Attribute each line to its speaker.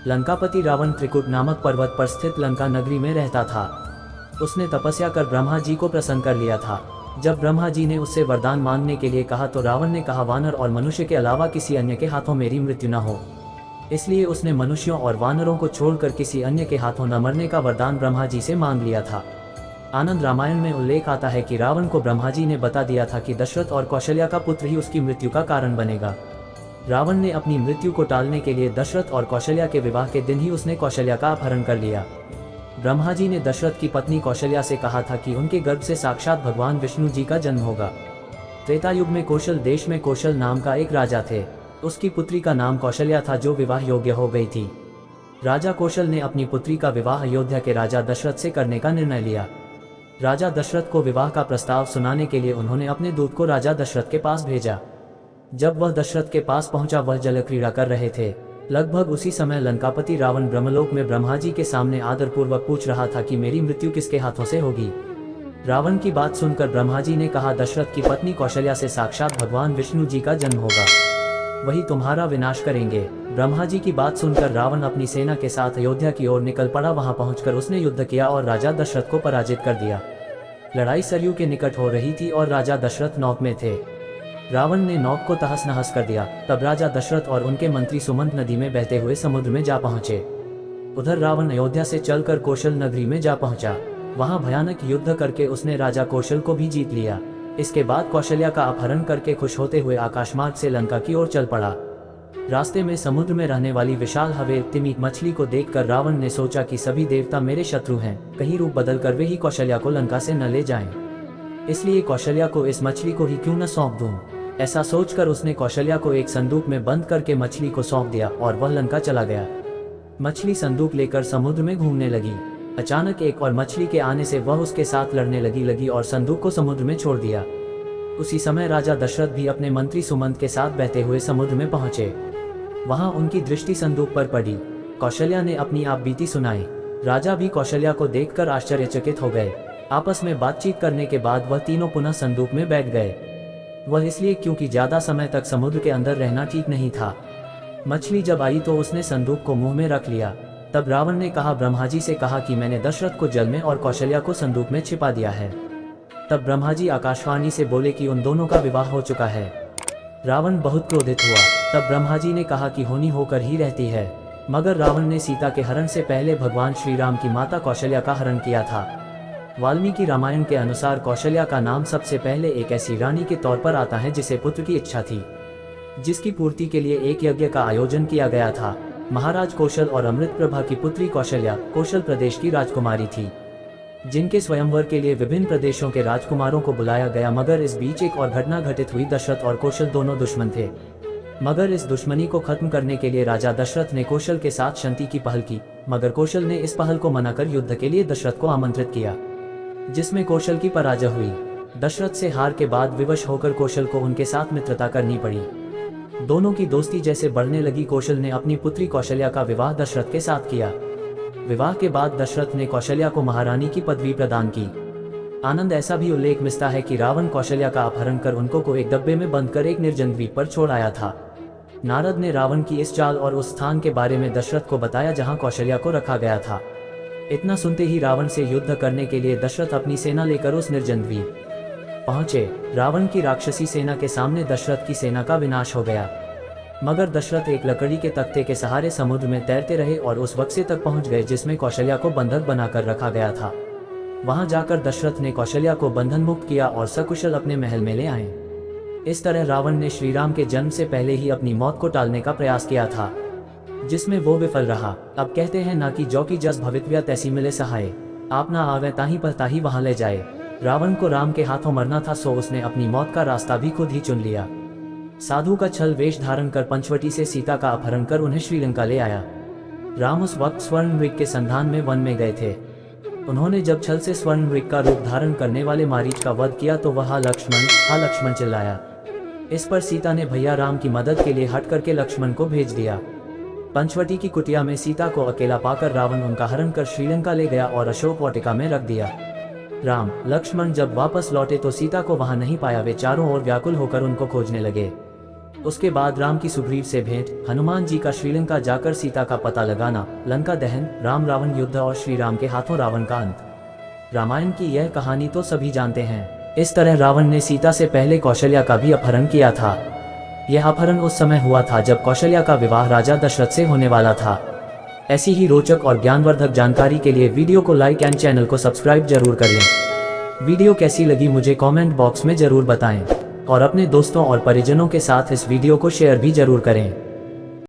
Speaker 1: लंकापति रावण त्रिकुट नामक पर्वत पर स्थित लंका नगरी में रहता था। उसने तपस्या कर ब्रह्मा जी को प्रसन्न कर लिया था। जब ब्रह्मा जी ने उससे वरदान मांगने के लिए कहा तो रावण ने कहा, वानर और मनुष्य के अलावा किसी अन्य के हाथों मेरी मृत्यु न हो। इसलिए उसने मनुष्यों और वानरों को छोड़कर किसी अन्य के हाथों न मरने का वरदान ब्रह्मा जी से मांग लिया था। आनंद रामायण में उल्लेख आता है कि रावण को ब्रह्मा जी ने बता दिया था कि दशरथ और कौशल्या का पुत्र ही उसकी मृत्यु का कारण बनेगा। रावण ने अपनी मृत्यु को टालने के लिए दशरथ और कौशल्या के विवाह के दिन ही उसने कौशल्या का अपहरण कर लिया। ब्रह्मा जी ने दशरथ की पत्नी कौशल्या से कहा था कि उनके गर्भ से साक्षात भगवान विष्णु जी का जन्म होगा। त्रेता युग में कौशल देश में कौशल नाम का एक राजा थे। उसकी पुत्री का नाम कौशल्या था जो विवाह योग्य हो गई थी। राजा कौशल ने अपनी पुत्री का विवाह अयोध्या के राजा दशरथ से करने का निर्णय लिया। राजा दशरथ को विवाह का प्रस्ताव सुनाने के लिए उन्होंने अपने दूत को राजा दशरथ के पास भेजा। जब वह दशरथ के पास पहुंचा, वह जल क्रीड़ा कर रहे थे। लगभग उसी समय लंकापति रावण ब्रह्मलोक में ब्रह्मा जी के सामने आदरपूर्वक पूछ रहा था कि मेरी मृत्यु किसके हाथों से होगी। रावण की बात सुनकर ब्रह्मा जी ने कहा, दशरथ की पत्नी कौशल्या से साक्षात भगवान विष्णु जी का जन्म होगा, वही तुम्हारा विनाश करेंगे। ब्रह्मा जी की बात सुनकर रावण अपनी सेना के साथ अयोध्या की ओर निकल पड़ा। वहां पहुंचकर उसने युद्ध किया और राजा दशरथ को पराजित कर दिया। लड़ाई सरयू के निकट हो रही थी और राजा दशरथ नौक में थे। रावण ने नौक को तहस नहस कर दिया। तब राजा दशरथ और उनके मंत्री सुमंत नदी में बहते हुए समुद्र में जा पहुंचे। उधर रावण अयोध्या से चलकर कौशल नगरी में जा पहुंचा। वहां भयानक युद्ध करके उसने राजा कौशल को भी जीत लिया। इसके बाद कौशल्या का अपहरण करके खुश होते हुए आकाशमार्ग से लंका की ओर चल पड़ा। रास्ते में समुद्र में रहने वाली विशाल हवेल तिमी मछली को देखकर रावण ने सोचा कि सभी देवता मेरे शत्रु हैं, कहीं रूप बदल कर वे ही कौशल्या को लंका से न ले जाएं। इसलिए कौशल्या को इस मछली को ही क्यों न सौंप दूं। ऐसा सोचकर उसने कौशल्या को एक संदूक में बंद करके मछली को सौंप दिया और वह लंका चला गया। मछली संदूक लेकर समुद्र में घूमने लगी। अचानक एक और मछली के आने से वह उसके साथ लड़ने लगी और संदूक को समुद्र में छोड़ दिया। उसी समय राजा दशरथ भी अपने मंत्री सुमंत के साथ बहते हुए समुद्र में पहुंचे। वहां उनकी दृष्टि संदूक पर पड़ी। कौशल्या ने अपनी आप बीती सुनाई। राजा भी कौशल्या को देखकर आश्चर्यचकित हो गए। आपस में बातचीत करने के बाद वह तीनों पुनः संदूक में बैठ गए। वह इसलिए क्योंकि ज्यादा समय तक समुद्र के अंदर रहना ठीक नहीं था। मछली जब आई तो उसने संदूक को मुंह में रख लिया। तब रावण ने कहा, ब्रह्मा जी से कहा कि मैंने दशरथ को जल में और कौशल्या को संदूक में छिपा दिया है। तब ब्रह्मा जी आकाशवाणी से बोले कि उन दोनों का विवाह हो चुका है। रावण बहुत क्रोधित हुआ। तब ब्रह्मा जी ने कहा कि होनी होकर ही रहती है। मगर रावण ने सीता के हरण से पहले भगवान श्री राम की माता कौशल्या का हरण किया था। वाल्मीकि रामायण के अनुसार कौशल्या का नाम सबसे पहले एक ऐसी रानी के तौर पर आता है जिसे पुत्र की इच्छा थी, जिसकी पूर्ति के लिए एक यज्ञ का आयोजन किया गया था। महाराज कौशल और अमृतप्रभा की पुत्री कौशल्या कौशल प्रदेश की राजकुमारी थी, जिनके स्वयंवर के लिए विभिन्न प्रदेशों के राजकुमारों को बुलाया गया। मगर इस बीच एक और घटना घटित हुई। दशरथ और कौशल दोनों दुश्मन थे, मगर इस दुश्मनी को खत्म करने के लिए राजा दशरथ ने कौशल के साथ शांति की पहल की। मगर कौशल ने इस पहल को मनाकर युद्ध के लिए दशरथ को आमंत्रित किया, जिसमें कौशल की पराजय हुई। दशरथ से हार के बाद विवश होकर कौशल को उनके साथ मित्रता करनी पड़ी। दोनों की दोस्ती जैसे बढ़ने लगी, कौशल ने अपनी पुत्री कौशल्या का विवाह दशरथ के साथ किया। विवाह के बाद दशरथ ने कौशल्या को महारानी की पदवी प्रदान की। आनंद ऐसा भी उल्लेख मिलता है कि रावण कौशल्या का अपहरण कर उनको को एक डब्बे में बंद कर एक निर्जन द्वीप पर छोड़ आया था। नारद ने रावण की इस चाल और उस स्थान के बारे में दशरथ को बताया जहां कौशल्या को रखा गया था। इतना सुनते ही रावण से युद्ध करने के लिए दशरथ अपनी सेना लेकर उस निर्जन द्वीप पहुंचे। रावण की राक्षसी सेना के सामने दशरथ की सेना का विनाश हो गया। मगर दशरथ एक लकड़ी के तख्ते के सहारे समुद्र में तैरते रहे और उस बक्से तक पहुंच गए जिसमें कौशल्या को बंधक बनाकर रखा गया था। वहां जाकर दशरथ ने कौशल्या को बंधन मुक्त किया और सकुशल अपने महल में ले आए। इस तरह रावण ने श्रीराम के जन्म से पहले ही अपनी मौत को टालने का प्रयास किया था, जिसमें वो विफल रहा। अब कहते हैं ना कि जो की जस भवितव्या तैसी मिले सहाय, आप ना आवे ताही पर ताही वहां ले जाए। रावण को राम के हाथों मरना था, सो उसने अपनी मौत का रास्ता भी खुद ही चुन लिया। साधु का छल वेश धारण कर पंचवटी से सीता का अपहरण कर उन्हें श्रीलंका ले आया। राम उस वक्त स्वर्ण मृग के संधान में वन में गए थे। उन्होंने जब छल से स्वर्ण मृग का रूप धारण करने वाले मारीच का वध किया तो वह हा लक्ष्मण चिल्लाया। इस पर सीता ने भैया राम की मदद के लिए हट करके लक्ष्मण को भेज दिया। पंचवटी की कुटिया में सीता को अकेला पाकर रावण उनका हरण कर श्रीलंका ले गया और अशोक वाटिका में रख दिया। राम लक्ष्मण जब वापस लौटे तो सीता को वहां नहीं पाया। वे चारों ओर व्याकुल होकर उनको खोजने लगे। उसके बाद राम की सुग्रीव से भेंट, हनुमान जी का श्रीलंका जाकर सीता का पता लगाना, लंका दहन, राम रावण युद्ध और श्री राम के हाथों रावण का अंत। रामायण की यह कहानी तो सभी जानते हैं। इस तरह रावण ने सीता से पहले कौशल्या का भी अपहरण किया था। यह अपहरण उस समय हुआ था जब कौशल्या का विवाह राजा दशरथ से होने वाला था। ऐसी ही रोचक और ज्ञानवर्धक जानकारी के लिए वीडियो को लाइक एंड चैनल को सब्सक्राइब जरूर कर लें। वीडियो कैसी लगी मुझे कमेंट बॉक्स में जरूर बताएं और अपने दोस्तों और परिजनों के साथ इस वीडियो को शेयर भी जरूर करें।